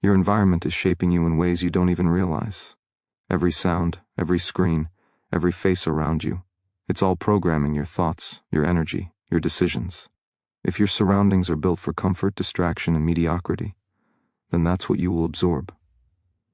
Your environment is shaping you in ways you don't even realize. Every sound, every screen, every face around you, it's all programming your thoughts, your energy, your decisions. If your surroundings are built for comfort, distraction, and mediocrity, then that's what you will absorb.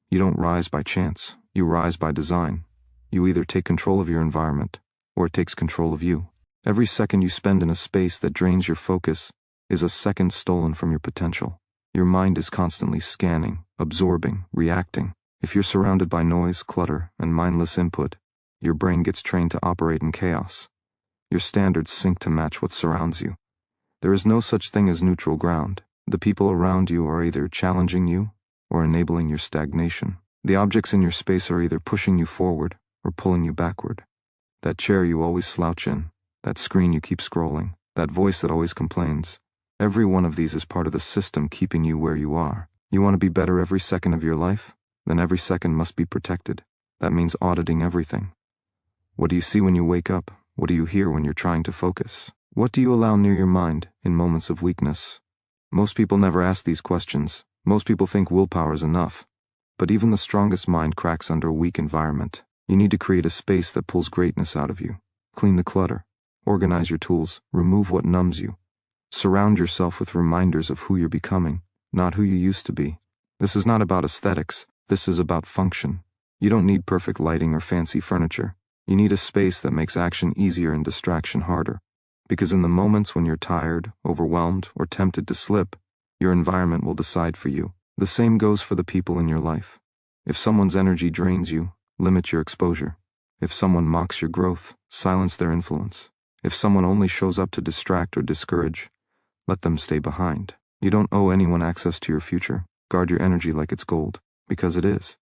You don't rise by chance, you rise by design. You either take control of your environment, or it takes control of you. Every second you spend in a space that drains your focus is a second stolen from your potential. Your mind is constantly scanning, absorbing, reacting. If you're surrounded by noise, clutter, and mindless input, your brain gets trained to operate in chaos. Your standards sink to match what surrounds you. There is no such thing as neutral ground. The people around you are either challenging you or enabling your stagnation. The objects in your space are either pushing you forward or pulling you backward. That chair you always slouch in, that screen you keep scrolling, that voice that always complains. Every one of these is part of the system keeping you where you are. You want to be better every second of your life? Then every second must be protected. That means auditing everything. What do you see when you wake up? What do you hear when you're trying to focus? What do you allow near your mind in moments of weakness? Most people never ask these questions. Most people think willpower is enough. But even the strongest mind cracks under a weak environment. You need to create a space that pulls greatness out of you. Clean the clutter. Organize your tools. Remove what numbs you. Surround yourself with reminders of who you're becoming, not who you used to be. This is not about aesthetics. This is about function. You don't need perfect lighting or fancy furniture. You need a space that makes action easier and distraction harder. Because in the moments when you're tired, overwhelmed, or tempted to slip, your environment will decide for you. The same goes for the people in your life. If someone's energy drains you, limit your exposure. If someone mocks your growth, silence their influence. If someone only shows up to distract or discourage, let them stay behind. You don't owe anyone access to your future. Guard your energy like it's gold, because it is.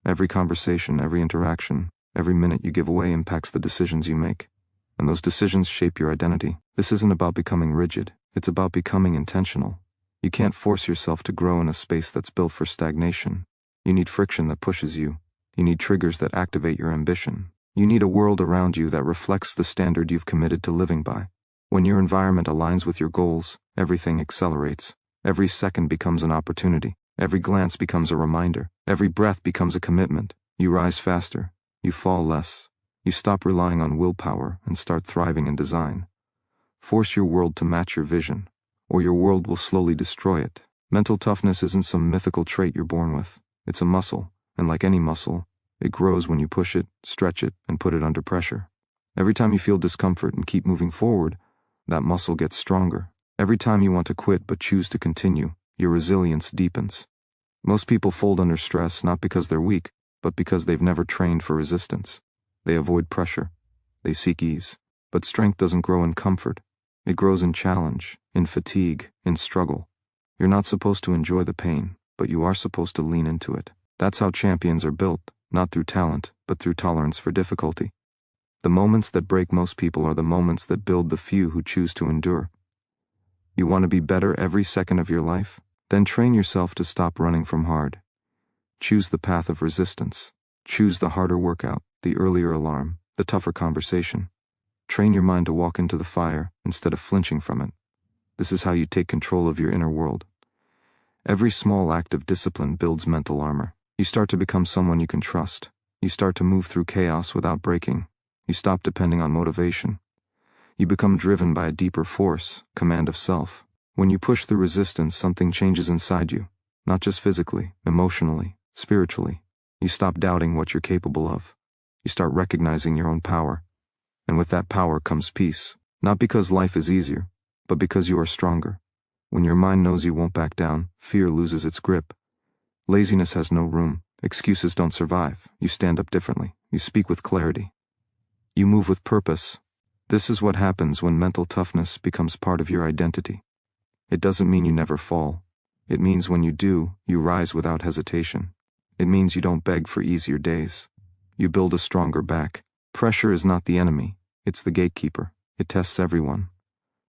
Every conversation, every interaction, every minute you give away impacts the decisions you make. And those decisions shape your identity. This isn't about becoming rigid. It's about becoming intentional. You can't force yourself to grow in a space that's built for stagnation. You need friction that pushes you. You need triggers that activate your ambition. You need a world around you that reflects the standard you've committed to living by. When your environment aligns with your goals, everything accelerates. Every second becomes an opportunity. Every glance becomes a reminder. Every breath becomes a commitment. You rise faster. You fall less. You stop relying on willpower and start thriving in design. Force your world to match your vision, or your world will slowly destroy it. Mental toughness isn't some mythical trait you're born with. It's a muscle, and like any muscle, it grows when you push it, stretch it, and put it under pressure. Every time you feel discomfort and keep moving forward, that muscle gets stronger. Every time you want to quit but choose to continue, your resilience deepens. Most people fold under stress not because they're weak, but because they've never trained for resistance. They avoid pressure. They seek ease. But strength doesn't grow in comfort. It grows in challenge, in fatigue, in struggle. You're not supposed to enjoy the pain, but you are supposed to lean into it. That's how champions are built, not through talent, but through tolerance for difficulty. The moments that break most people are the moments that build the few who choose to endure. You want to be better every second of your life? Then train yourself to stop running from hard. Choose the path of resistance. Choose the harder workout, the earlier alarm, the tougher conversation. Train your mind to walk into the fire instead of flinching from it. This is how you take control of your inner world. Every small act of discipline builds mental armor. You start to become someone you can trust. You start to move through chaos without breaking. You stop depending on motivation. You become driven by a deeper force, command of self. When you push through resistance, something changes inside you, not just physically, emotionally, spiritually. You stop doubting what you're capable of. You start recognizing your own power. And with that power comes peace, not because life is easier, but because you are stronger. When your mind knows you won't back down, fear loses its grip. Laziness has no room. Excuses don't survive. You stand up differently. You speak with clarity. You move with purpose. This is what happens when mental toughness becomes part of your identity. It doesn't mean you never fall. It means when you do, you rise without hesitation. It means you don't beg for easier days. You build a stronger back. Pressure is not the enemy. It's the gatekeeper. It tests everyone.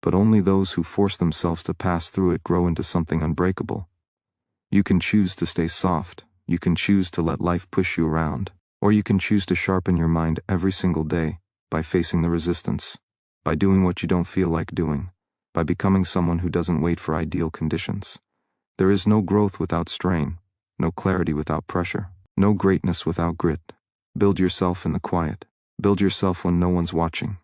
But only those who force themselves to pass through it grow into something unbreakable. You can choose to stay soft. You can choose to let life push you around. Or you can choose to sharpen your mind every single day by facing the resistance, by doing what you don't feel like doing, by becoming someone who doesn't wait for ideal conditions. There is no growth without strain. no clarity without pressure, no greatness without grit. Build yourself in the quiet. Build yourself when no one's watching.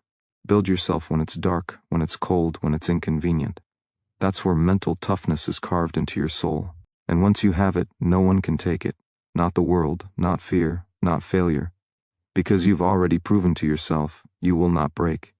Build yourself when it's dark, when it's cold, when it's inconvenient. That's where mental toughness is carved into your soul. And once you have it, no one can take it. Not the world, not fear, not failure. Because you've already proven to yourself, you will not break.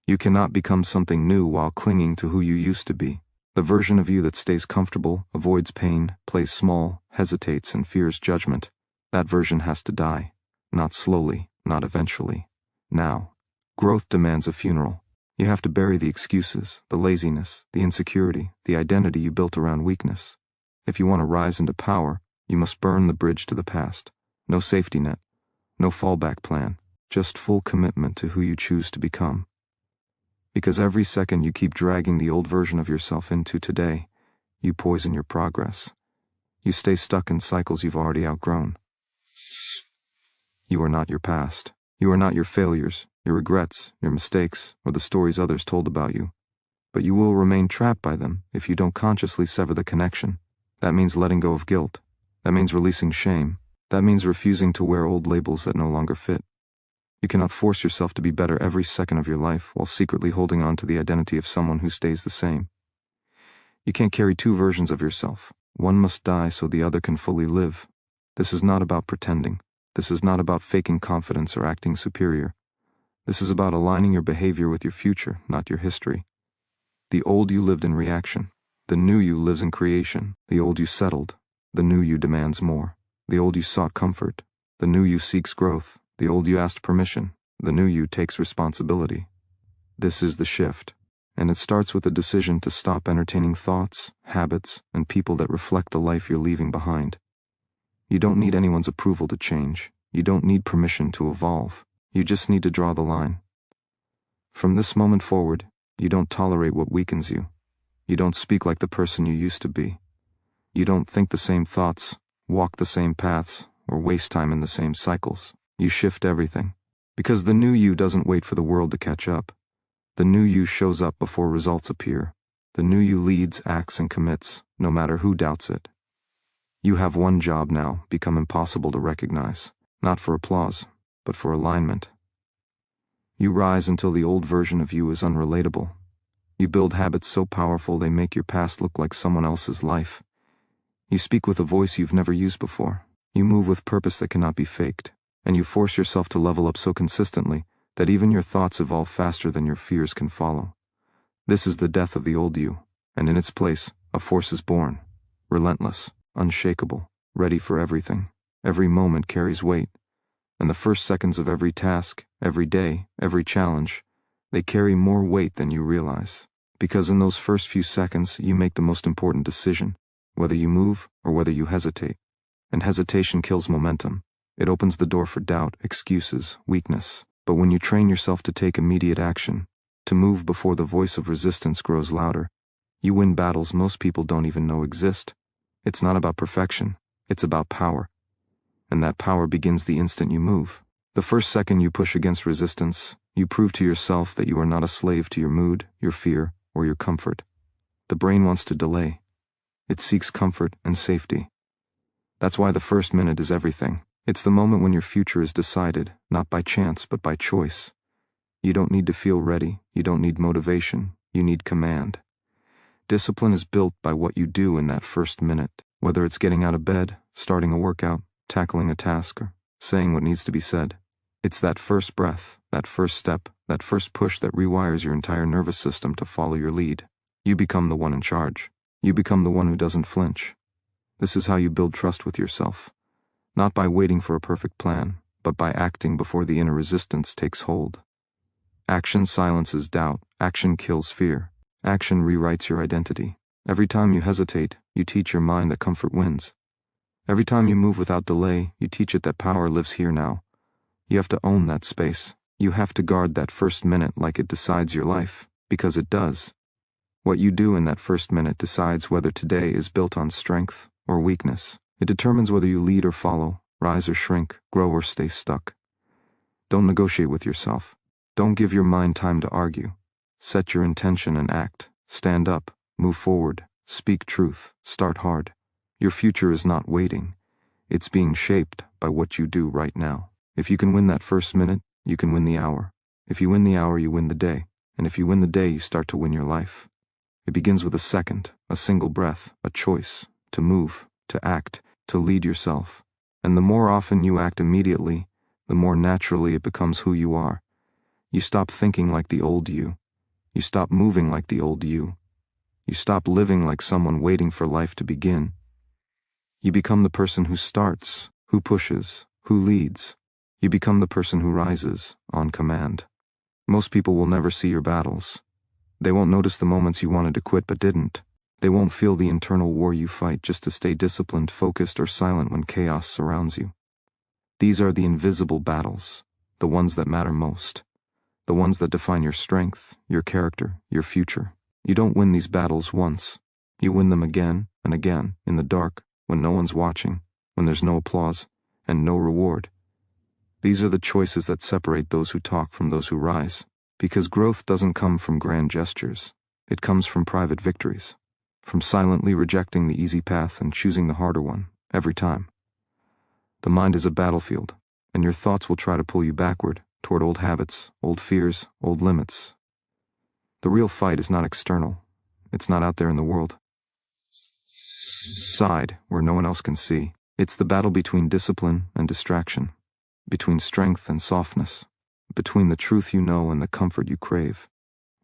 You cannot become something new while clinging to who you used to be. The version of you that stays comfortable, avoids pain, plays small, hesitates, and fears judgment, that version has to die. Not slowly, not eventually. Now. Growth demands a funeral. You have to bury the excuses, the laziness, the insecurity, the identity you built around weakness. If you want to rise into power, you must burn the bridge to the past. No safety net, no fallback plan, just full commitment to who you choose to become. Because every second you keep dragging the old version of yourself into today, you poison your progress. You stay stuck in cycles you've already outgrown. You are not your past. You are not your failures, your regrets, your mistakes, or the stories others told about you. But you will remain trapped by them if you don't consciously sever the connection. That means letting go of guilt. That means releasing shame. That means refusing to wear old labels that no longer fit. You cannot force yourself to be better every second of your life while secretly holding on to the identity of someone who stays the same. You can't carry two versions of yourself. One must die so the other can fully live. This is not about pretending. This is not about faking confidence or acting superior. This is about aligning your behavior with your future, not your history. The old you lived in reaction. The new you lives in creation. The old you settled. The new you demands more. The old you sought comfort. The new you seeks growth. The old you asked permission. The new you takes responsibility. This is the shift. And it starts with a decision to stop entertaining thoughts, habits, and people that reflect the life you're leaving behind. You don't need anyone's approval to change. You don't need permission to evolve. You just need to draw the line. From this moment forward, you don't tolerate what weakens you. You don't speak like the person you used to be. You don't think the same thoughts, walk the same paths, or waste time in the same cycles. You shift everything. Because the new you doesn't wait for the world to catch up. The new you shows up before results appear. The new you leads, acts, and commits, no matter who doubts it. You have one job now, become impossible to recognize, not for applause, but for alignment. You rise until the old version of you is unrelatable. You build habits so powerful they make your past look like someone else's life. You speak with a voice you've never used before. You move with purpose that cannot be faked. And you force yourself to level up so consistently that even your thoughts evolve faster than your fears can follow. This is the death of the old you, and in its place, a force is born. Relentless, unshakable, ready for everything. Every moment carries weight. And the first seconds of every task, every day, every challenge, they carry more weight than you realize. Because in those first few seconds, you make the most important decision, whether you move or whether you hesitate. And hesitation kills momentum. It opens the door for doubt, excuses, weakness. But when you train yourself to take immediate action, to move before the voice of resistance grows louder, you win battles most people don't even know exist. It's not about perfection, it's about power. And that power begins the instant you move. The first second you push against resistance, you prove to yourself that you are not a slave to your mood, your fear, or your comfort. The brain wants to delay. It seeks comfort and safety. That's why the first minute is everything. It's the moment when your future is decided, not by chance, but by choice. You don't need to feel ready. You don't need motivation. You need command. Discipline is built by what you do in that first minute, whether it's getting out of bed, starting a workout, tackling a task, or saying what needs to be said. It's that first breath, that first step, that first push that rewires your entire nervous system to follow your lead. You become the one in charge. You become the one who doesn't flinch. This is how you build trust with yourself. Not by waiting for a perfect plan, but by acting before the inner resistance takes hold. Action silences doubt. Action kills fear. Action rewrites your identity. Every time you hesitate, you teach your mind that comfort wins. Every time you move without delay, you teach it that power lives here now. You have to own that space. You have to guard that first minute like it decides your life, because it does. What you do in that first minute decides whether today is built on strength or weakness. It determines whether you lead or follow, rise or shrink, grow or stay stuck. Don't negotiate with yourself. Don't give your mind time to argue. Set your intention and act. Stand up, move forward, speak truth, start hard. Your future is not waiting. It's being shaped by what you do right now. If you can win that first minute, you can win the hour. If you win the hour, you win the day. And if you win the day, you start to win your life. It begins with a second, a single breath, a choice, to move, to act, to lead yourself. And the more often you act immediately, the more naturally it becomes who you are. You stop thinking like the old you. You stop moving like the old you. You stop living like someone waiting for life to begin. You become the person who starts, who pushes, who leads. You become the person who rises, on command. Most people will never see your battles. They won't notice the moments you wanted to quit but didn't. They won't feel the internal war you fight just to stay disciplined, focused, or silent when chaos surrounds you. These are the invisible battles, the ones that matter most, the ones that define your strength, your character, your future. You don't win these battles once. You win them again and again, in the dark, when no one's watching, when there's no applause, and no reward. These are the choices that separate those who talk from those who rise, because growth doesn't come from grand gestures. It comes from private victories, from silently rejecting the easy path and choosing the harder one, every time. The mind is a battlefield, and your thoughts will try to pull you backward, toward old habits, old fears, old limits. The real fight is not external. It's not out there in the world. Side, where no one else can see. It's the battle between discipline and distraction, between strength and softness, between the truth you know and the comfort you crave.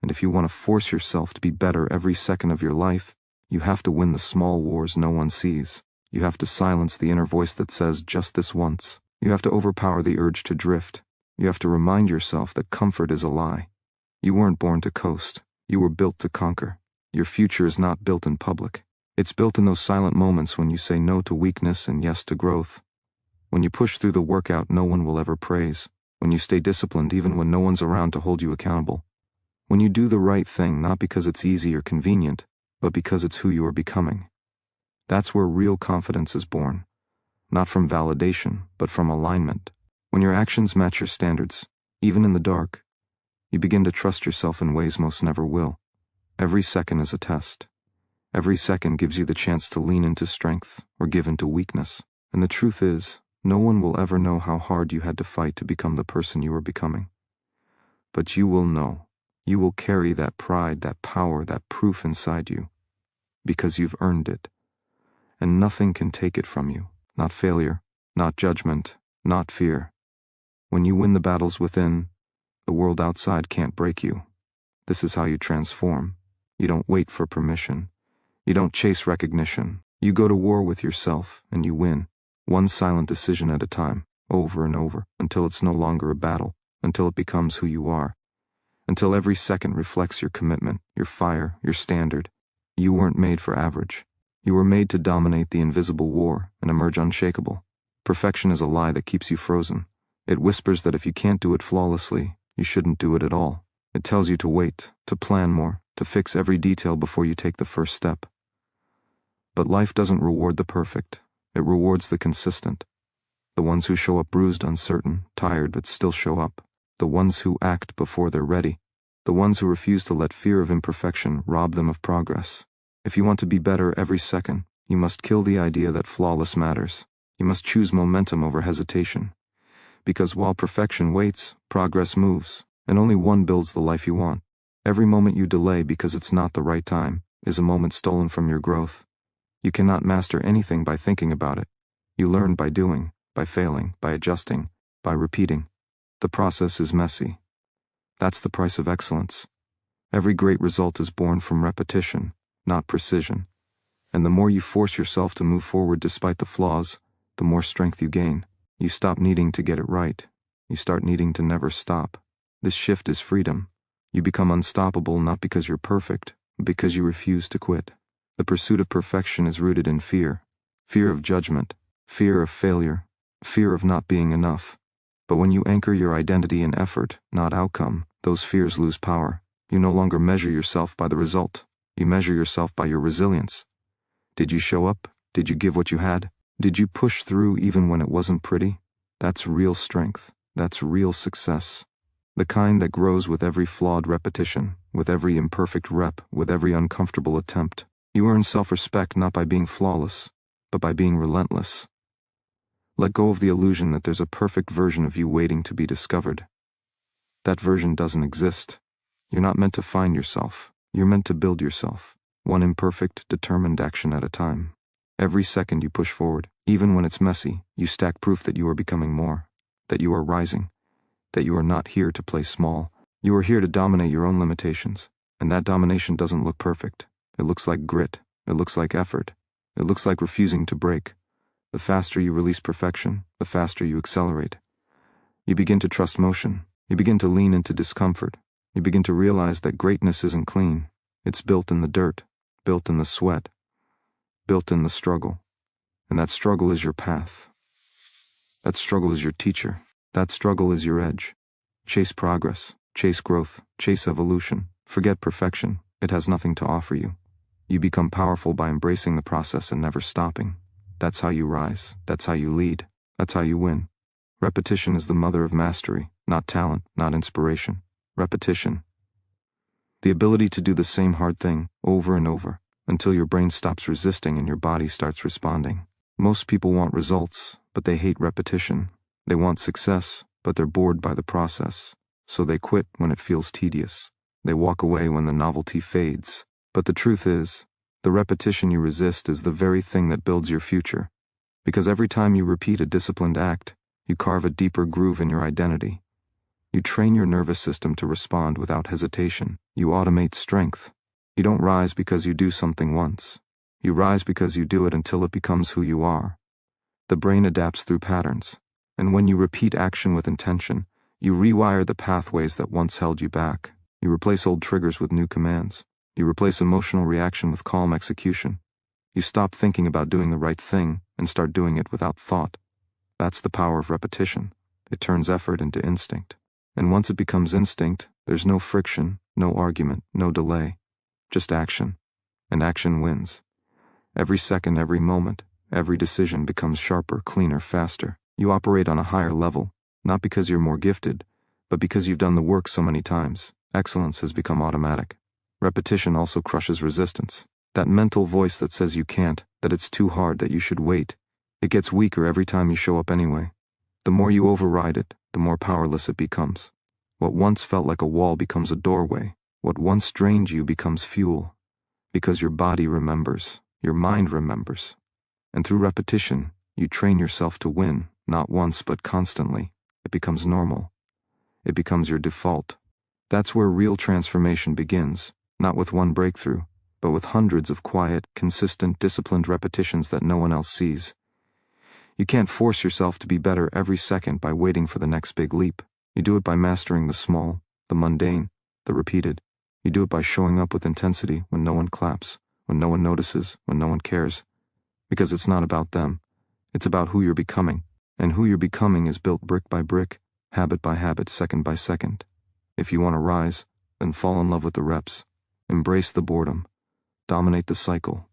And if you want to force yourself to be better every second of your life, you have to win the small wars no one sees. You have to silence the inner voice that says just this once. You have to overpower the urge to drift. You have to remind yourself that comfort is a lie. You weren't born to coast. You were built to conquer. Your future is not built in public. It's built in those silent moments when you say no to weakness and yes to growth. When you push through the workout no one will ever praise. When you stay disciplined even when no one's around to hold you accountable. When you do the right thing not because it's easy or convenient, but because it's who you are becoming. That's where real confidence is born. Not from validation, but from alignment. When your actions match your standards, even in the dark, you begin to trust yourself in ways most never will. Every second is a test. Every second gives you the chance to lean into strength or give into weakness. And the truth is, no one will ever know how hard you had to fight to become the person you are becoming. But you will know. You will carry that pride, that power, that proof inside you. Because you've earned it. And nothing can take it from you. Not failure, not judgment, not fear. When you win the battles within, the world outside can't break you. This is how you transform. You don't wait for permission. You don't chase recognition. You go to war with yourself, and you win. One silent decision at a time, over and over, until it's no longer a battle, until it becomes who you are. Until every second reflects your commitment, your fire, your standard. You weren't made for average. You were made to dominate the invisible war and emerge unshakable. Perfection is a lie that keeps you frozen. It whispers that if you can't do it flawlessly, you shouldn't do it at all. It tells you to wait, to plan more, to fix every detail before you take the first step. But life doesn't reward the perfect. It rewards the consistent. The ones who show up bruised, uncertain, tired, but still show up. The ones who act before they're ready. The ones who refuse to let fear of imperfection rob them of progress. If you want to be better every second, you must kill the idea that flawless matters. You must choose momentum over hesitation. Because while perfection waits, progress moves, and only one builds the life you want. Every moment you delay because it's not the right time is a moment stolen from your growth. You cannot master anything by thinking about it. You learn by doing, by failing, by adjusting, by repeating. The process is messy. That's the price of excellence. Every great result is born from repetition, not precision. And the more you force yourself to move forward despite the flaws, the more strength you gain. You stop needing to get it right. You start needing to never stop. This shift is freedom. You become unstoppable not because you're perfect, but because you refuse to quit. The pursuit of perfection is rooted in fear. Fear of judgment, fear of failure, fear of not being enough. But when you anchor your identity in effort, not outcome, those fears lose power. You no longer measure yourself by the result. You measure yourself by your resilience. Did you show up? Did you give what you had? Did you push through even when it wasn't pretty? That's real strength. That's real success. The kind that grows with every flawed repetition, with every imperfect rep, with every uncomfortable attempt. You earn self-respect not by being flawless, but by being relentless. Let go of the illusion that there's a perfect version of you waiting to be discovered. That version doesn't exist. You're not meant to find yourself. You're meant to build yourself, one imperfect, determined action at a time. Every second you push forward, even when it's messy, you stack proof that you are becoming more, that you are rising, that you are not here to play small. You are here to dominate your own limitations, and that domination doesn't look perfect. It looks like grit. It looks like effort. It looks like refusing to break. The faster you release perfection, the faster you accelerate. You begin to trust motion. You begin to lean into discomfort. You begin to realize that greatness isn't clean. It's built in the dirt, built in the sweat, built in the struggle. And that struggle is your path. That struggle is your teacher. That struggle is your edge. Chase progress. Chase growth, chase evolution, forget perfection, it has nothing to offer you. You become powerful by embracing the process and never stopping. That's how you rise, that's how you lead, that's how you win. Repetition is the mother of mastery, not talent, not inspiration. Repetition. The ability to do the same hard thing over and over, until your brain stops resisting and your body starts responding. Most people want results, but they hate repetition. They want success, but they're bored by the process. So they quit when it feels tedious. They walk away when the novelty fades. But the truth is, the repetition you resist is the very thing that builds your future. Because every time you repeat a disciplined act, you carve a deeper groove in your identity. You train your nervous system to respond without hesitation. You automate strength. You don't rise because you do something once. You rise because you do it until it becomes who you are. The brain adapts through patterns. And when you repeat action with intention, you rewire the pathways that once held you back. You replace old triggers with new commands. You replace emotional reaction with calm execution. You stop thinking about doing the right thing and start doing it without thought. That's the power of repetition. It turns effort into instinct. And once it becomes instinct, there's no friction, no argument, no delay. Just action. And action wins. Every second, every moment, every decision becomes sharper, cleaner, faster. You operate on a higher level. Not because you're more gifted, but because you've done the work so many times. Excellence has become automatic. Repetition also crushes resistance. That mental voice that says you can't, that it's too hard, that you should wait. It gets weaker every time you show up anyway. The more you override it, the more powerless it becomes. What once felt like a wall becomes a doorway. What once drained you becomes fuel. Because your body remembers, your mind remembers. And through repetition, you train yourself to win, not once but constantly. It becomes normal. It becomes your default. That's where real transformation begins, not with one breakthrough, but with hundreds of quiet, consistent, disciplined repetitions that no one else sees. You can't force yourself to be better every second by waiting for the next big leap. You do it by mastering the small, the mundane, the repeated. You do it by showing up with intensity when no one claps, when no one notices, when no one cares. Because it's not about them. It's about who you're becoming. And who you're becoming is built brick by brick, habit by habit, second by second. If you want to rise, then fall in love with the reps. Embrace the boredom. Dominate the cycle.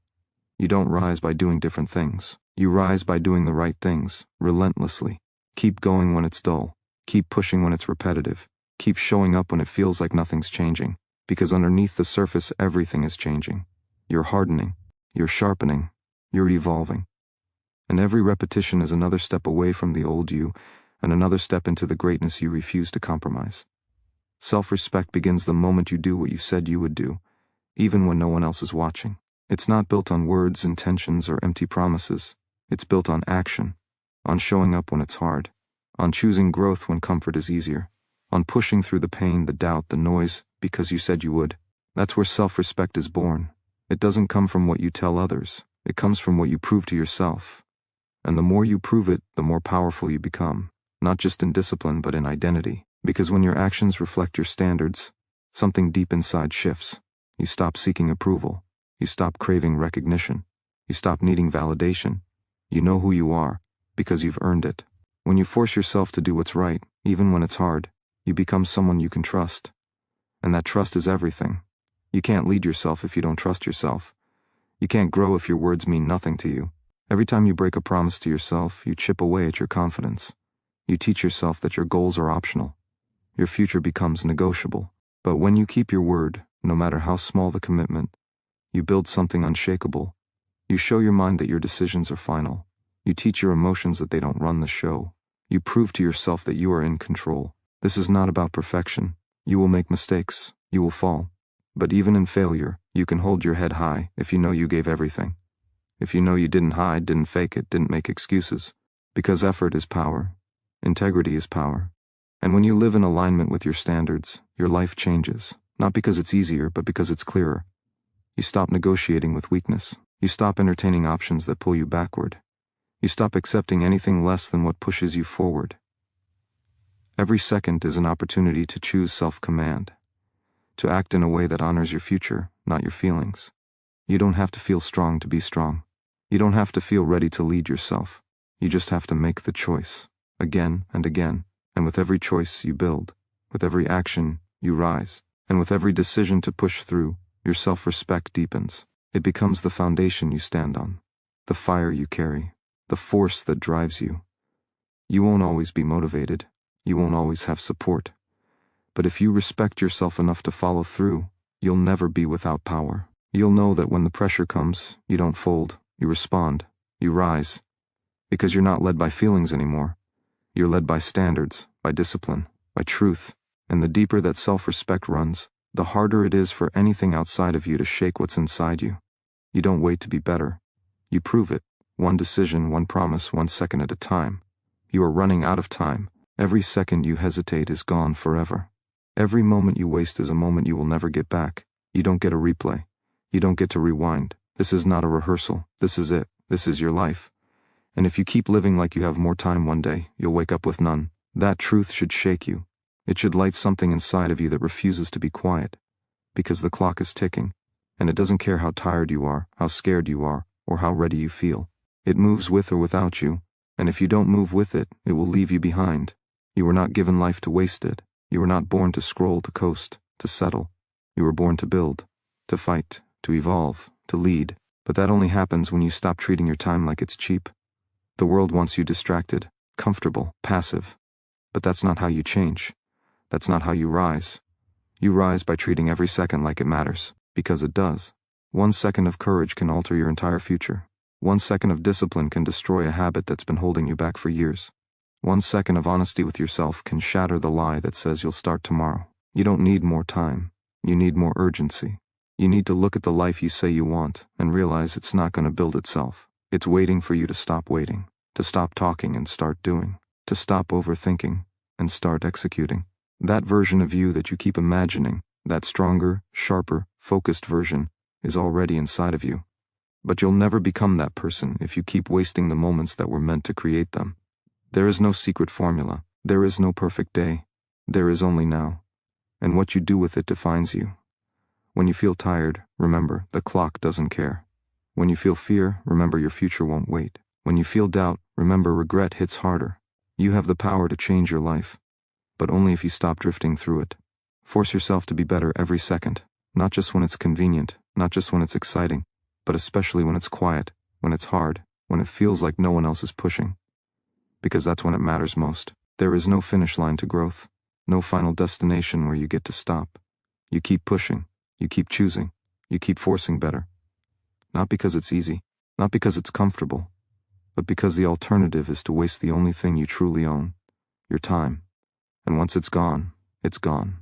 You don't rise by doing different things. You rise by doing the right things, relentlessly. Keep going when it's dull. Keep pushing when it's repetitive. Keep showing up when it feels like nothing's changing. Because underneath the surface, everything is changing. You're hardening. You're sharpening. You're evolving. And every repetition is another step away from the old you, and another step into the greatness you refuse to compromise. Self-respect begins the moment you do what you said you would do, even when no one else is watching. It's not built on words, intentions, or empty promises. It's built on action, on showing up when it's hard, on choosing growth when comfort is easier, on pushing through the pain, the doubt, the noise, because you said you would. That's where self-respect is born. It doesn't come from what you tell others. It comes from what you prove to yourself. And the more you prove it, the more powerful you become, not just in discipline but in identity. Because when your actions reflect your standards, something deep inside shifts. You stop seeking approval. You stop craving recognition. You stop needing validation. You know who you are, because you've earned it. When you force yourself to do what's right, even when it's hard, you become someone you can trust. And that trust is everything. You can't lead yourself if you don't trust yourself. You can't grow if your words mean nothing to you. Every time you break a promise to yourself, you chip away at your confidence. You teach yourself that your goals are optional. Your future becomes negotiable. But when you keep your word, no matter how small the commitment, you build something unshakable. You show your mind that your decisions are final. You teach your emotions that they don't run the show. You prove to yourself that you are in control. This is not about perfection. You will make mistakes. You will fall. But even in failure, you can hold your head high if you know you gave everything. If you know you didn't hide, didn't fake it, didn't make excuses. Because effort is power. Integrity is power. And when you live in alignment with your standards, your life changes. Not because it's easier, but because it's clearer. You stop negotiating with weakness. You stop entertaining options that pull you backward. You stop accepting anything less than what pushes you forward. Every second is an opportunity to choose self-command. To act in a way that honors your future, not your feelings. You don't have to feel strong to be strong. You don't have to feel ready to lead yourself. You just have to make the choice, again and again. And with every choice you build, with every action you rise, and with every decision to push through, your self-respect deepens. It becomes the foundation you stand on, the fire you carry, the force that drives you. You won't always be motivated. You won't always have support. But if you respect yourself enough to follow through, you'll never be without power. You'll know that when the pressure comes, you don't fold, you respond, you rise. Because you're not led by feelings anymore. You're led by standards, by discipline, by truth. And the deeper that self-respect runs, the harder it is for anything outside of you to shake what's inside you. You don't wait to be better. You prove it, one decision, one promise, 1 second at a time. You are running out of time. Every second you hesitate is gone forever. Every moment you waste is a moment you will never get back. You don't get a replay. You don't get to rewind. This is not a rehearsal. This is it. This is your life. And if you keep living like you have more time one day, you'll wake up with none. That truth should shake you. It should light something inside of you that refuses to be quiet. Because the clock is ticking, and it doesn't care how tired you are, how scared you are, or how ready you feel. It moves with or without you, and if you don't move with it, it will leave you behind. You were not given life to waste it. You were not born to scroll, to coast, to settle. You were born to build, to fight, to evolve, to lead. But that only happens when you stop treating your time like it's cheap. The world wants you distracted, comfortable, passive. But that's not how you change. That's not how you rise. You rise by treating every second like it matters, because it does. 1 second of courage can alter your entire future. 1 second of discipline can destroy a habit that's been holding you back for years. 1 second of honesty with yourself can shatter the lie that says you'll start tomorrow. You don't need more time. You need more urgency. You need to look at the life you say you want and realize it's not going to build itself. It's waiting for you to stop waiting, to stop talking and start doing, to stop overthinking and start executing. That version of you that you keep imagining, that stronger, sharper, focused version, is already inside of you. But you'll never become that person if you keep wasting the moments that were meant to create them. There is no secret formula. There is no perfect day. There is only now. And what you do with it defines you. When you feel tired, remember, the clock doesn't care. When you feel fear, remember your future won't wait. When you feel doubt, remember regret hits harder. You have the power to change your life, but only if you stop drifting through it. Force yourself to be better every second, not just when it's convenient, not just when it's exciting, but especially when it's quiet, when it's hard, when it feels like no one else is pushing. Because that's when it matters most. There is no finish line to growth, no final destination where you get to stop. You keep pushing, you keep choosing, you keep forcing better. Not because it's easy, not because it's comfortable, but because the alternative is to waste the only thing you truly own, your time. And once it's gone, it's gone.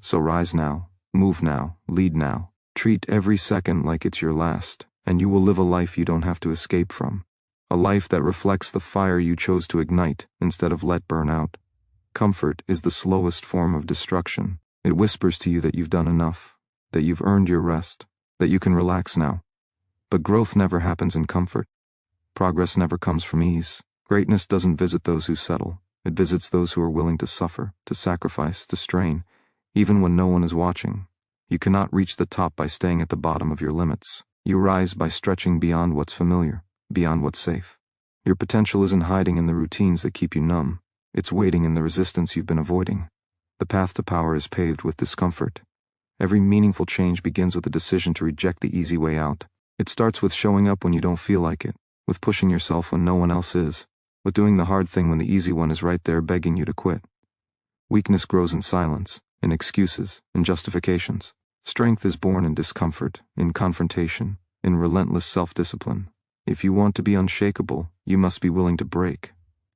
So rise now, move now, lead now. Treat every second like it's your last, and you will live a life you don't have to escape from. A life that reflects the fire you chose to ignite instead of let burn out. Comfort is the slowest form of destruction. It whispers to you that you've done enough, that you've earned your rest, that you can relax now. But growth never happens in comfort. Progress never comes from ease. Greatness doesn't visit those who settle. It visits those who are willing to suffer, to sacrifice, to strain, even when no one is watching. You cannot reach the top by staying at the bottom of your limits. You rise by stretching beyond what's familiar, beyond what's safe. Your potential isn't hiding in the routines that keep you numb. It's waiting in the resistance you've been avoiding. The path to power is paved with discomfort. Every meaningful change begins with a decision to reject the easy way out. It starts with showing up when you don't feel like it, with pushing yourself when no one else is, with doing the hard thing when the easy one is right there begging you to quit. Weakness grows in silence, in excuses, in justifications. Strength is born in discomfort, in confrontation, in relentless self-discipline. If you want to be unshakable, you must be willing to break.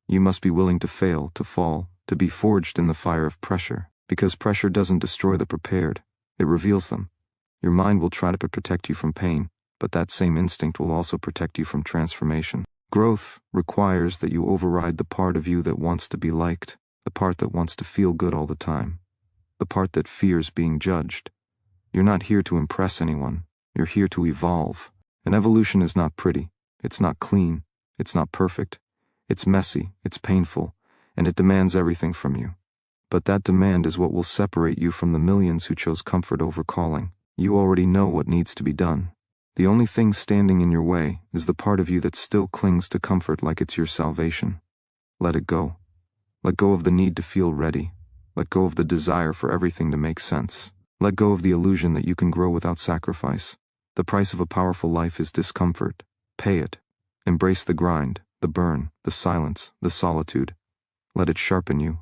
You must be willing to fail, to fall, to be forged in the fire of pressure. Because pressure doesn't destroy the prepared, it reveals them. Your mind will try to protect you from pain, but that same instinct will also protect you from transformation. Growth requires that you override the part of you that wants to be liked, the part that wants to feel good all the time, the part that fears being judged. You're not here to impress anyone, you're here to evolve. And evolution is not pretty, it's not clean, it's not perfect. It's messy, it's painful, and it demands everything from you. But that demand is what will separate you from the millions who chose comfort over calling. You already know what needs to be done. The only thing standing in your way is the part of you that still clings to comfort like it's your salvation. Let it go. Let go of the need to feel ready. Let go of the desire for everything to make sense. Let go of the illusion that you can grow without sacrifice. The price of a powerful life is discomfort. Pay it. Embrace the grind, the burn, the silence, the solitude. Let it sharpen you.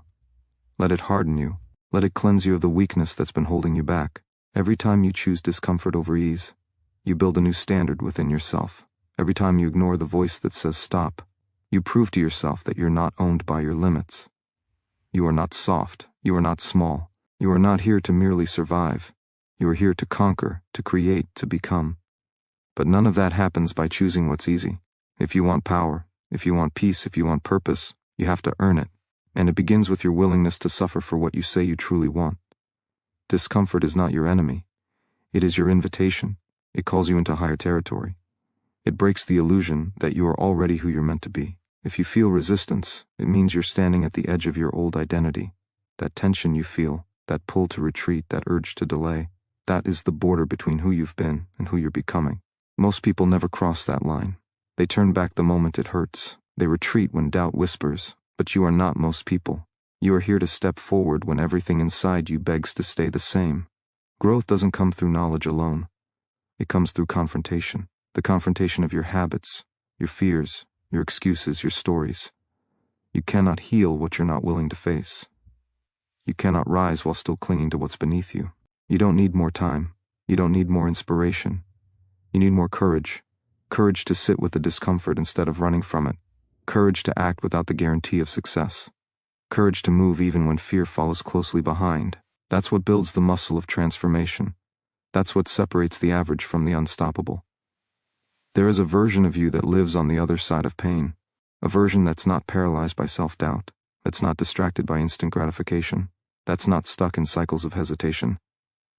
Let it harden you. Let it cleanse you of the weakness that's been holding you back. Every time you choose discomfort over ease, you build a new standard within yourself. Every time you ignore the voice that says stop, you prove to yourself that you're not owned by your limits. You are not soft. You are not small. You are not here to merely survive. You are here to conquer, to create, to become. But none of that happens by choosing what's easy. If you want power, if you want peace, if you want purpose, you have to earn it. And it begins with your willingness to suffer for what you say you truly want. Discomfort is not your enemy. It is your invitation. It calls you into higher territory. It breaks the illusion that you are already who you're meant to be. If you feel resistance, it means you're standing at the edge of your old identity. That tension you feel, that pull to retreat, that urge to delay, that is the border between who you've been and who you're becoming. Most people never cross that line. They turn back the moment it hurts. They retreat when doubt whispers. But you are not most people. You are here to step forward when everything inside you begs to stay the same. Growth doesn't come through knowledge alone. It comes through confrontation. The confrontation of your habits, your fears, your excuses, your stories. You cannot heal what you're not willing to face. You cannot rise while still clinging to what's beneath you. You don't need more time. You don't need more inspiration. You need more courage. Courage to sit with the discomfort instead of running from it. Courage to act without the guarantee of success. Courage to move even when fear follows closely behind. That's what builds the muscle of transformation. That's what separates the average from the unstoppable. There is a version of you that lives on the other side of pain. A version that's not paralyzed by self-doubt. That's not distracted by instant gratification. That's not stuck in cycles of hesitation.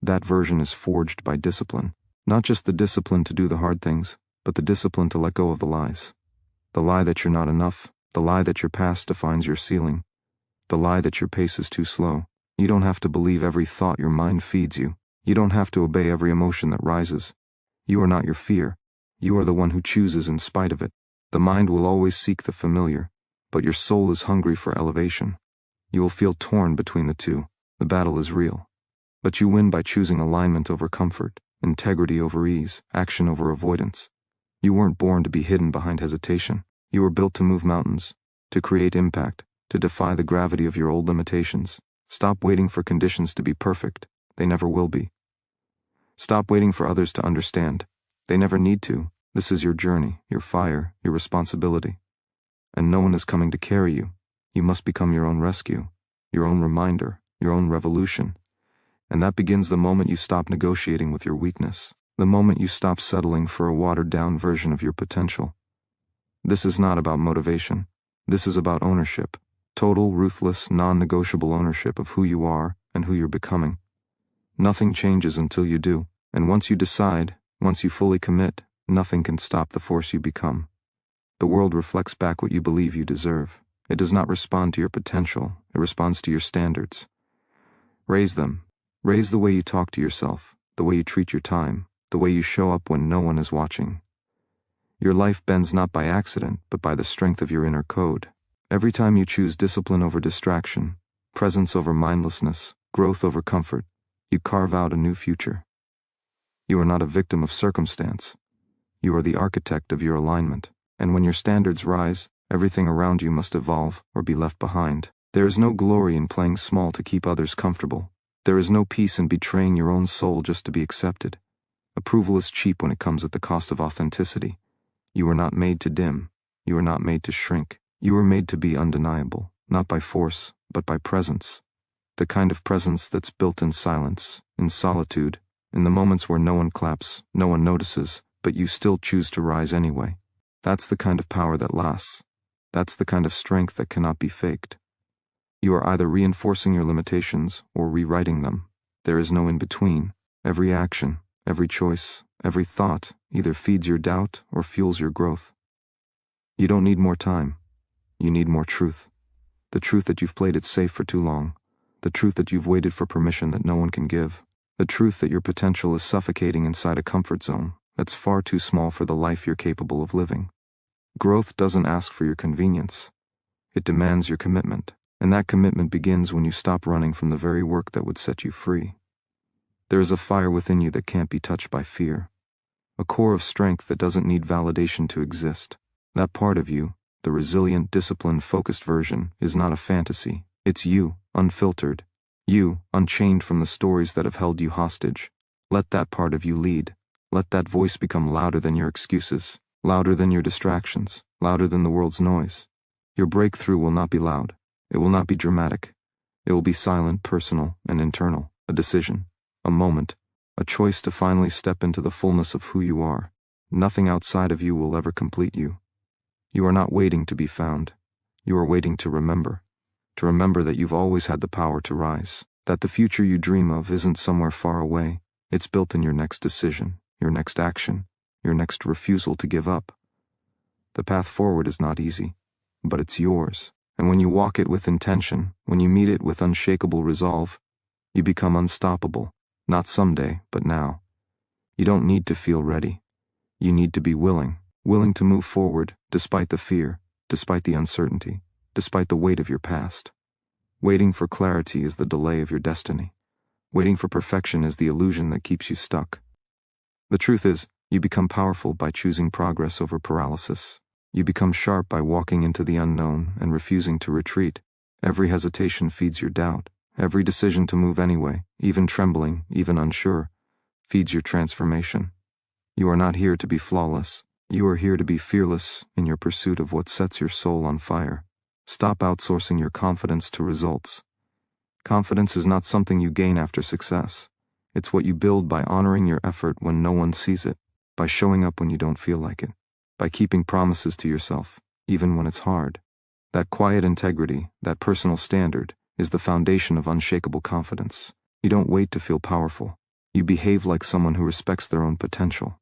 That version is forged by discipline. Not just the discipline to do the hard things, but the discipline to let go of the lies. The lie that you're not enough, the lie that your past defines your ceiling, the lie that your pace is too slow. You don't have to believe every thought your mind feeds you. You don't have to obey every emotion that rises. You are not your fear. You are the one who chooses in spite of it. The mind will always seek the familiar, but your soul is hungry for elevation. You will feel torn between the two. The battle is real. But you win by choosing alignment over comfort, integrity over ease, action over avoidance. You weren't born to be hidden behind hesitation. You were built to move mountains, to create impact, to defy the gravity of your old limitations. Stop waiting for conditions to be perfect. They never will be. Stop waiting for others to understand. They never need to. This is your journey, your fire, your responsibility. And no one is coming to carry you. You must become your own rescue, your own reminder, your own revolution. And that begins the moment you stop negotiating with your weakness. The moment you stop settling for a watered-down version of your potential. This is not about motivation. This is about ownership. Total, ruthless, non-negotiable ownership of who you are and who you're becoming. Nothing changes until you do. And once you decide, once you fully commit, nothing can stop the force you become. The world reflects back what you believe you deserve. It does not respond to your potential. It responds to your standards. Raise them. Raise the way you talk to yourself, the way you treat your time, the way you show up when no one is watching. Your life bends not by accident, but by the strength of your inner code. Every time you choose discipline over distraction, presence over mindlessness, growth over comfort, you carve out a new future. You are not a victim of circumstance. You are the architect of your alignment. And when your standards rise, everything around you must evolve or be left behind. There is no glory in playing small to keep others comfortable. There is no peace in betraying your own soul just to be accepted. Approval is cheap when it comes at the cost of authenticity. You are not made to dim. You are not made to shrink. You are made to be undeniable, not by force, but by presence. The kind of presence that's built in silence, in solitude, in the moments where no one claps, no one notices, but you still choose to rise anyway. That's the kind of power that lasts. That's the kind of strength that cannot be faked. You are either reinforcing your limitations or rewriting them. There is no in-between. Every action, every choice, every thought either feeds your doubt or fuels your growth. You don't need more time. You need more truth. The truth that you've played it safe for too long. The truth that you've waited for permission that no one can give. The truth that your potential is suffocating inside a comfort zone that's far too small for the life you're capable of living. Growth doesn't ask for your convenience. It demands your commitment, and that commitment begins when you stop running from the very work that would set you free. There is a fire within you that can't be touched by fear, a core of strength that doesn't need validation to exist. That part of you, the resilient, disciplined, focused version, is not a fantasy. It's you, unfiltered. You, unchained from the stories that have held you hostage. Let that part of you lead. Let that voice become louder than your excuses, louder than your distractions, louder than the world's noise. Your breakthrough will not be loud. It will not be dramatic. It will be silent, personal, and internal. A decision, a moment, a choice to finally step into the fullness of who you are. Nothing outside of you will ever complete you. You are not waiting to be found. You are waiting to remember that you've always had the power to rise, that the future you dream of isn't somewhere far away. It's built in your next decision, your next action, your next refusal to give up. The path forward is not easy, but it's yours. And when you walk it with intention, when you meet it with unshakable resolve, you become unstoppable, not someday, but now. You don't need to feel ready. You need to be willing to move forward, despite the fear, despite the uncertainty, despite the weight of your past. Waiting for clarity is the delay of your destiny. Waiting for perfection is the illusion that keeps you stuck. The truth is, you become powerful by choosing progress over paralysis. You become sharp by walking into the unknown and refusing to retreat. Every hesitation feeds your doubt. Every decision to move anyway, even trembling, even unsure, feeds your transformation. You are not here to be flawless. You are here to be fearless in your pursuit of what sets your soul on fire. Stop outsourcing your confidence to results. Confidence is not something you gain after success. It's what you build by honoring your effort when no one sees it, by showing up when you don't feel like it, by keeping promises to yourself, even when it's hard. That quiet integrity, that personal standard, is the foundation of unshakable confidence. You don't wait to feel powerful. You behave like someone who respects their own potential.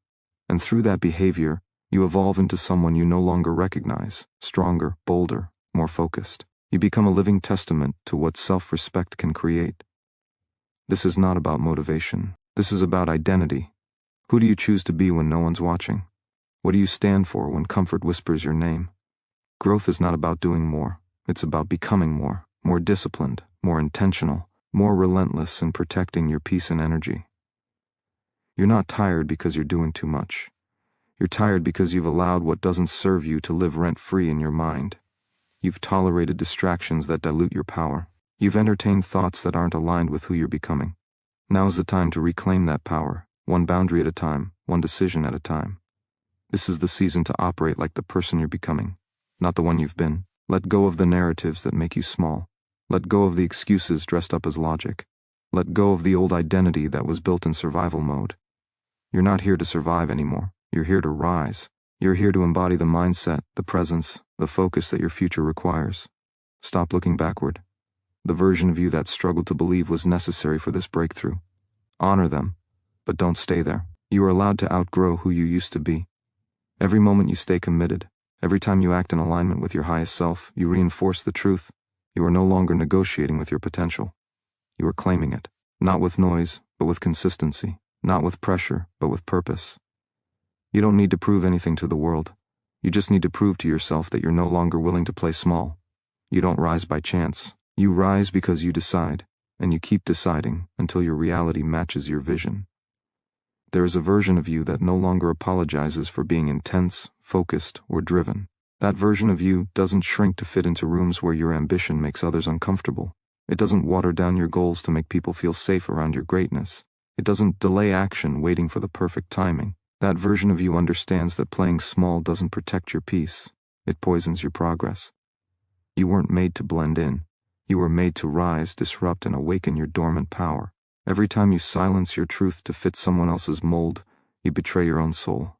And through that behavior, you evolve into someone you no longer recognize, stronger, bolder, more focused. You become a living testament to what self-respect can create. This is not about motivation. This is about identity. Who do you choose to be when no one's watching? What do you stand for when comfort whispers your name? Growth is not about doing more. It's about becoming more disciplined, more intentional, more relentless in protecting your peace and energy. You're not tired because you're doing too much. You're tired because you've allowed what doesn't serve you to live rent-free in your mind. You've tolerated distractions that dilute your power. You've entertained thoughts that aren't aligned with who you're becoming. Now's the time to reclaim that power, one boundary at a time, one decision at a time. This is the season to operate like the person you're becoming, not the one you've been. Let go of the narratives that make you small. Let go of the excuses dressed up as logic. Let go of the old identity that was built in survival mode. You're not here to survive anymore. You're here to rise. You're here to embody the mindset, the presence, the focus that your future requires. Stop looking backward. The version of you that struggled to believe was necessary for this breakthrough. Honor them, but don't stay there. You are allowed to outgrow who you used to be. Every moment you stay committed, every time you act in alignment with your highest self, you reinforce the truth. You are no longer negotiating with your potential. You are claiming it, not with noise, but with consistency, not with pressure, but with purpose. You don't need to prove anything to the world. You just need to prove to yourself that you're no longer willing to play small. You don't rise by chance. You rise because you decide, and you keep deciding until your reality matches your vision. There is a version of you that no longer apologizes for being intense, focused, or driven. That version of you doesn't shrink to fit into rooms where your ambition makes others uncomfortable. It doesn't water down your goals to make people feel safe around your greatness. It doesn't delay action waiting for the perfect timing. That version of you understands that playing small doesn't protect your peace. It poisons your progress. You weren't made to blend in. You were made to rise, disrupt, and awaken your dormant power. Every time you silence your truth to fit someone else's mold, you betray your own soul.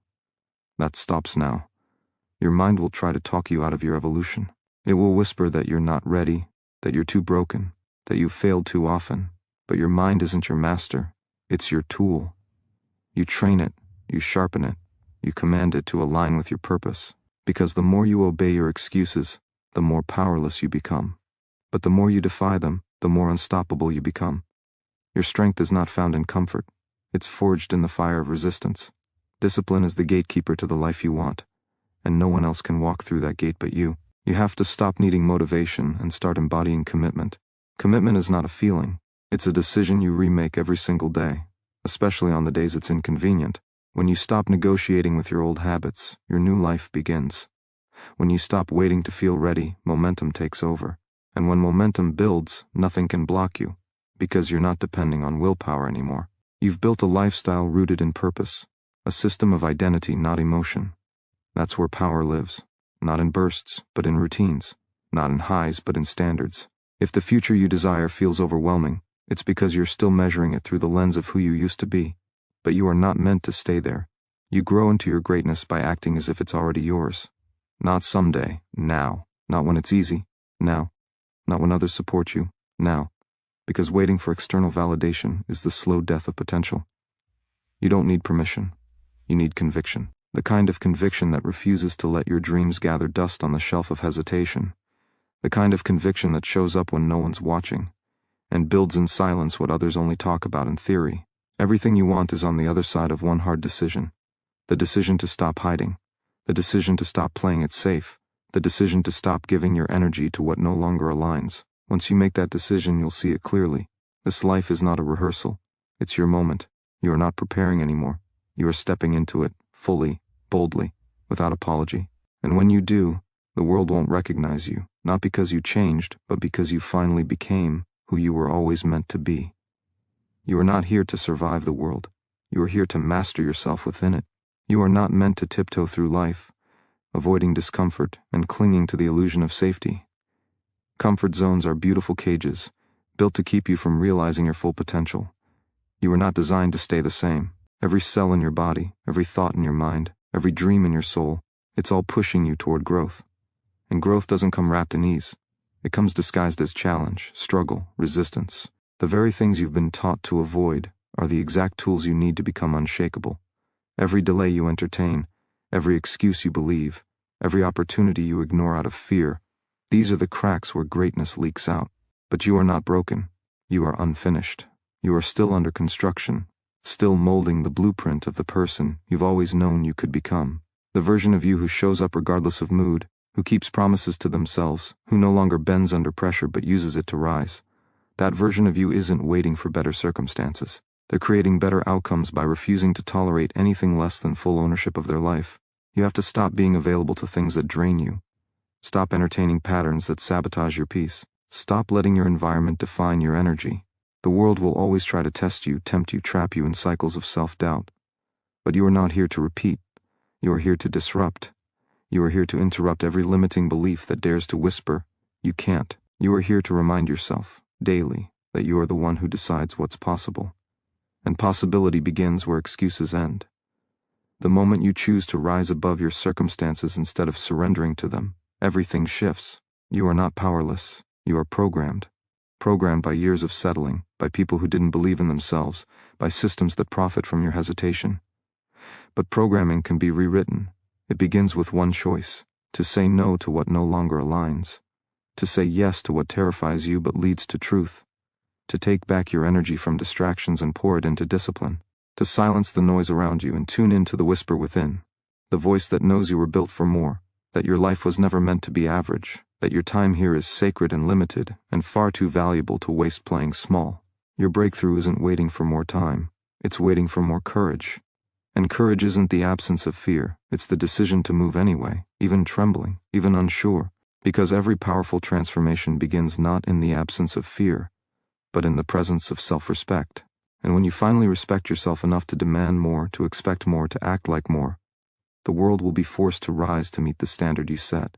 That stops now. Your mind will try to talk you out of your evolution. It will whisper that you're not ready, that you're too broken, that you've failed too often. But your mind isn't your master. It's your tool. You train it, you sharpen it, you command it to align with your purpose. Because the more you obey your excuses, the more powerless you become. But the more you defy them, the more unstoppable you become. Your strength is not found in comfort. It's forged in the fire of resistance. Discipline is the gatekeeper to the life you want, and no one else can walk through that gate but you. You have to stop needing motivation and start embodying commitment. Commitment is not a feeling. It's a decision you remake every single day, especially on the days it's inconvenient. When you stop negotiating with your old habits, your new life begins. When you stop waiting to feel ready, momentum takes over. And when momentum builds, nothing can block you, because you're not depending on willpower anymore. You've built a lifestyle rooted in purpose, a system of identity, not emotion. That's where power lives, not in bursts, but in routines, not in highs, but in standards. If the future you desire feels overwhelming, it's because you're still measuring it through the lens of who you used to be. But you are not meant to stay there. You grow into your greatness by acting as if it's already yours. Not someday, now. Not when it's easy, now. Not when others support you, now. Because waiting for external validation is the slow death of potential. You don't need permission. You need conviction. The kind of conviction that refuses to let your dreams gather dust on the shelf of hesitation. The kind of conviction that shows up when no one's watching, and builds in silence what others only talk about in theory. Everything you want is on the other side of one hard decision. The decision to stop hiding. The decision to stop playing it safe. The decision to stop giving your energy to what no longer aligns. Once you make that decision, you'll see it clearly. This life is not a rehearsal. It's your moment. You are not preparing anymore. You are stepping into it, fully, boldly, without apology. And when you do, the world won't recognize you, not because you changed, but because you finally became who you were always meant to be. You are not here to survive the world. You are here to master yourself within it. You are not meant to tiptoe through life, avoiding discomfort and clinging to the illusion of safety. Comfort zones are beautiful cages, built to keep you from realizing your full potential. You are not designed to stay the same. Every cell in your body, every thought in your mind, every dream in your soul, it's all pushing you toward growth. And growth doesn't come wrapped in ease. It comes disguised as challenge, struggle, resistance. The very things you've been taught to avoid are the exact tools you need to become unshakable. Every delay you entertain, every excuse you believe, every opportunity you ignore out of fear, these are the cracks where greatness leaks out. But you are not broken. You are unfinished. You are still under construction, still molding the blueprint of the person you've always known you could become. The version of you who shows up regardless of mood, who keeps promises to themselves, who no longer bends under pressure but uses it to rise. That version of you isn't waiting for better circumstances. They're creating better outcomes by refusing to tolerate anything less than full ownership of their life. You have to stop being available to things that drain you. Stop entertaining patterns that sabotage your peace. Stop letting your environment define your energy. The world will always try to test you, tempt you, trap you in cycles of self-doubt. But you are not here to repeat. You are here to disrupt. You are here to interrupt every limiting belief that dares to whisper, "You can't." You are here to remind yourself, daily, that you are the one who decides what's possible. And possibility begins where excuses end. The moment you choose to rise above your circumstances instead of surrendering to them, everything shifts. You are not powerless. You are programmed. Programmed by years of settling, by people who didn't believe in themselves, by systems that profit from your hesitation. But programming can be rewritten. It begins with one choice: to say no to what no longer aligns. To say yes to what terrifies you but leads to truth. To take back your energy from distractions and pour it into discipline. To silence the noise around you and tune into the whisper within. The voice that knows you were built for more, that your life was never meant to be average, that your time here is sacred and limited, and far too valuable to waste playing small. Your breakthrough isn't waiting for more time, it's waiting for more courage. And courage isn't the absence of fear, it's the decision to move anyway, even trembling, even unsure, because every powerful transformation begins not in the absence of fear, but in the presence of self-respect. And when you finally respect yourself enough to demand more, to expect more, to act like more, the world will be forced to rise to meet the standard you set.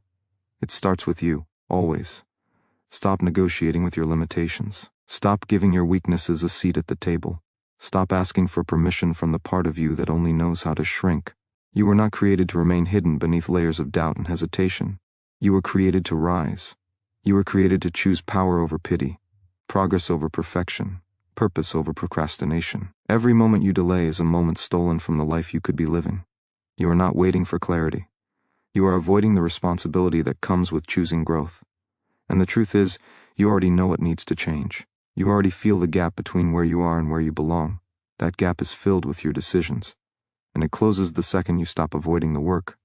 It starts with you, always. Stop negotiating with your limitations. Stop giving your weaknesses a seat at the table. Stop asking for permission from the part of you that only knows how to shrink. You were not created to remain hidden beneath layers of doubt and hesitation. You were created to rise. You were created to choose power over pity, progress over perfection, purpose over procrastination. Every moment you delay is a moment stolen from the life you could be living. You are not waiting for clarity. You are avoiding the responsibility that comes with choosing growth. And the truth is, you already know what needs to change. You already feel the gap between where you are and where you belong. That gap is filled with your decisions, and it closes the second you stop avoiding the work.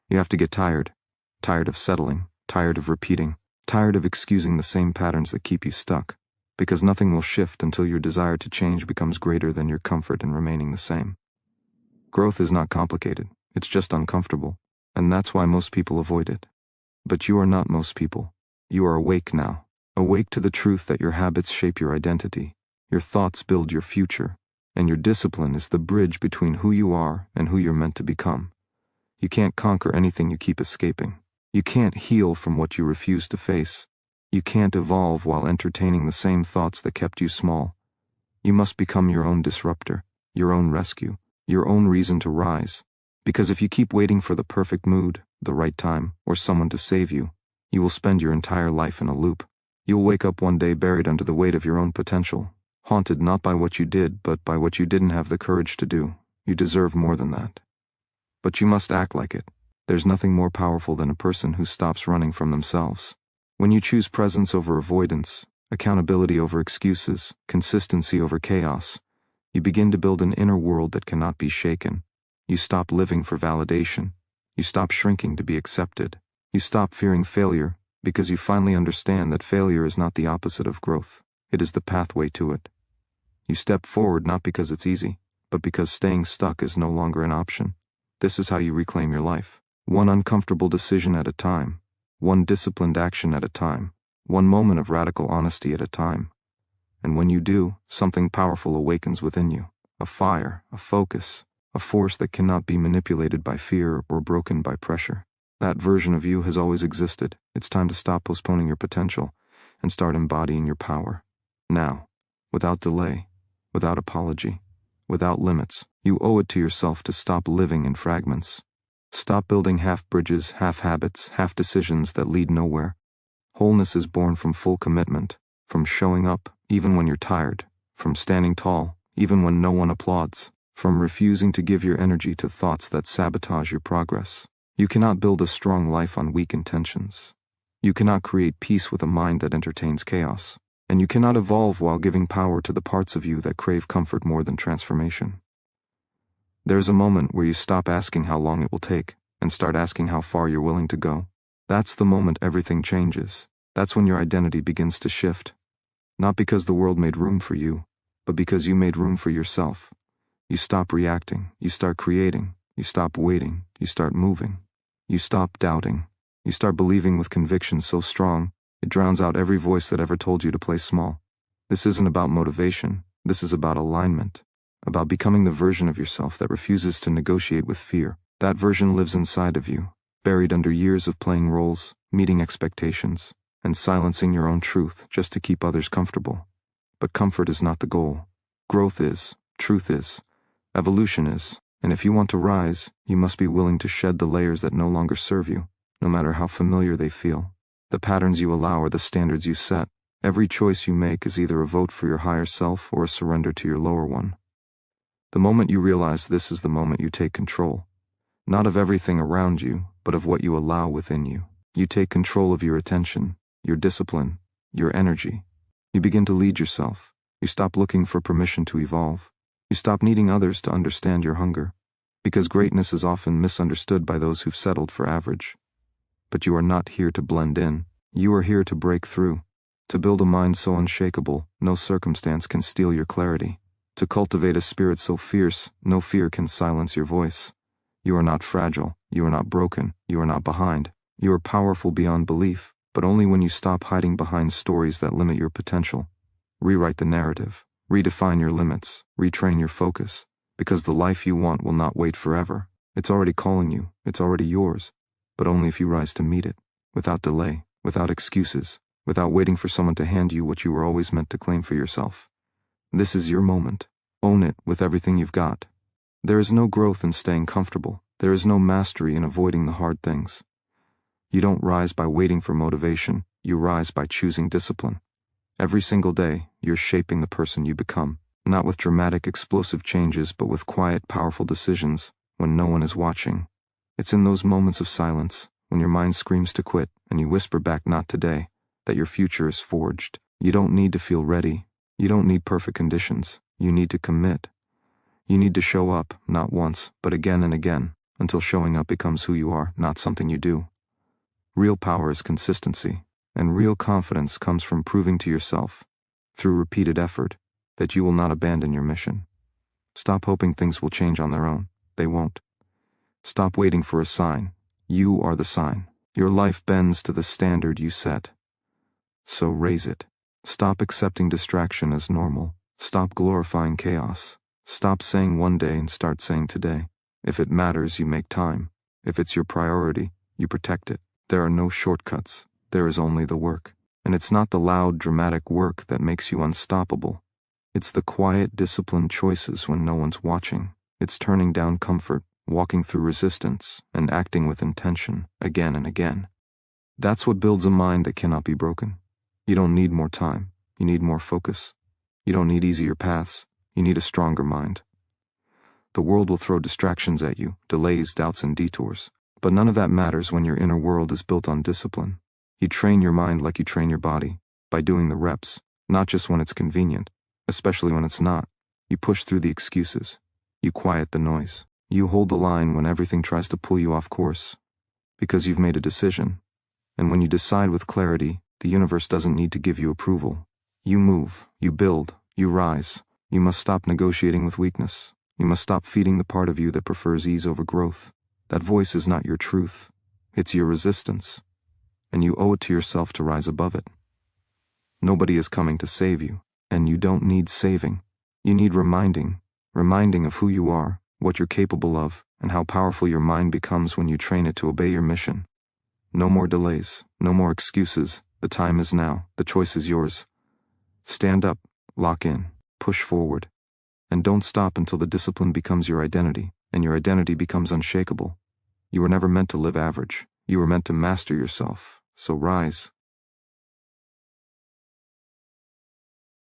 You have to get tired of settling, tired of repeating, tired of excusing the same patterns that keep you stuck, because nothing will shift until your desire to change becomes greater than your comfort in remaining the same. Growth is not complicated, it's just uncomfortable, and that's why most people avoid it. But you are not most people. You are awake now, awake to the truth that your habits shape your identity, your thoughts build your future, and your discipline is the bridge between who you are and who you're meant to become. You can't conquer anything you keep escaping. You can't heal from what you refuse to face. You can't evolve while entertaining the same thoughts that kept you small. You must become your own disruptor, your own rescue, your own reason to rise. Because if you keep waiting for the perfect mood, the right time, or someone to save you, you will spend your entire life in a loop. You'll wake up one day buried under the weight of your own potential, haunted not by what you did, but by what you didn't have the courage to do. You deserve more than that. But you must act like it. There's nothing more powerful than a person who stops running from themselves. When you choose presence over avoidance, accountability over excuses, consistency over chaos, you begin to build an inner world that cannot be shaken. You stop living for validation. You stop shrinking to be accepted. You stop fearing failure because you finally understand that failure is not the opposite of growth. It is the pathway to it. You step forward not because it's easy, but because staying stuck is no longer an option. This is how you reclaim your life. One uncomfortable decision at a time. One disciplined action at a time. One moment of radical honesty at a time. And when you do, something powerful awakens within you. A fire, a focus, a force that cannot be manipulated by fear or broken by pressure. That version of you has always existed. It's time to stop postponing your potential and start embodying your power. Now, without delay, without apology, without limits, you owe it to yourself to stop living in fragments. Stop building half bridges, half habits, half decisions that lead nowhere. Wholeness is born from full commitment, from showing up even when you're tired, from standing tall even when no one applauds, from refusing to give your energy to thoughts that sabotage your progress. You cannot build a strong life on weak intentions. You cannot create peace with a mind that entertains chaos. And you cannot evolve while giving power to the parts of you that crave comfort more than transformation. There's a moment where you stop asking how long it will take and start asking how far you're willing to go. That's the moment everything changes. That's when your identity begins to shift. Not because the world made room for you, but because you made room for yourself. You stop reacting, you start creating, you stop waiting, you start moving. You stop doubting, you start believing with conviction so strong, it drowns out every voice that ever told you to play small. This isn't about motivation, this is about alignment, about becoming the version of yourself that refuses to negotiate with fear. That version lives inside of you, buried under years of playing roles, meeting expectations, and silencing your own truth just to keep others comfortable. But comfort is not the goal. Growth is, truth is, evolution is, and if you want to rise, you must be willing to shed the layers that no longer serve you, no matter how familiar they feel. The patterns you allow are the standards you set. Every choice you make is either a vote for your higher self or a surrender to your lower one. The moment you realize this is the moment you take control. Not of everything around you, but of what you allow within you. You take control of your attention, your discipline, your energy. You begin to lead yourself. You stop looking for permission to evolve. You stop needing others to understand your hunger. Because greatness is often misunderstood by those who've settled for average. But you are not here to blend in. You are here to break through. To build a mind so unshakable, no circumstance can steal your clarity. To cultivate a spirit so fierce, no fear can silence your voice. You are not fragile. You are not broken. You are not behind. You are powerful beyond belief, but only when you stop hiding behind stories that limit your potential. Rewrite the narrative. Redefine your limits, retrain your focus, because the life you want will not wait forever. It's already calling you, it's already yours, but only if you rise to meet it, without delay, without excuses, without waiting for someone to hand you what you were always meant to claim for yourself. This is your moment. Own it with everything you've got. There is no growth in staying comfortable. There is no mastery in avoiding the hard things. You don't rise by waiting for motivation. You rise by choosing discipline. Every single day, you're shaping the person you become, not with dramatic, explosive changes, but with quiet, powerful decisions when no one is watching. It's in those moments of silence, when your mind screams to quit and you whisper back, "Not today," that your future is forged. You don't need to feel ready. You don't need perfect conditions. You need to commit. You need to show up, not once, but again and again, until showing up becomes who you are, not something you do. Real power is consistency, and real confidence comes from proving to yourself, through repeated effort, that you will not abandon your mission. Stop hoping things will change on their own. They won't. Stop waiting for a sign. You are the sign. Your life bends to the standard you set. So raise it. Stop accepting distraction as normal. Stop glorifying chaos. Stop saying one day and start saying today. If it matters, you make time. If it's your priority, you protect it. There are no shortcuts. There is only the work. And it's not the loud, dramatic work that makes you unstoppable. It's the quiet, disciplined choices when no one's watching. It's turning down comfort, walking through resistance, and acting with intention, again and again. That's what builds a mind that cannot be broken. You don't need more time. You need more focus. You don't need easier paths. You need a stronger mind. The world will throw distractions at you, delays, doubts, and detours. But none of that matters when your inner world is built on discipline. You train your mind like you train your body, by doing the reps, not just when it's convenient, especially when it's not. You push through the excuses. You quiet the noise. You hold the line when everything tries to pull you off course. Because you've made a decision. And when you decide with clarity, the universe doesn't need to give you approval. You move, you build, you rise. You must stop negotiating with weakness. You must stop feeding the part of you that prefers ease over growth. That voice is not your truth. It's your resistance. And you owe it to yourself to rise above it. Nobody is coming to save you, and you don't need saving. You need reminding of who you are, what you're capable of, and how powerful your mind becomes when you train it to obey your mission. No more delays, no more excuses. The time is now. The choice is yours. Stand up, lock in, push forward, and don't stop until the discipline becomes your identity, and your identity becomes unshakable. You were never meant to live average. You were meant to master yourself. So rise,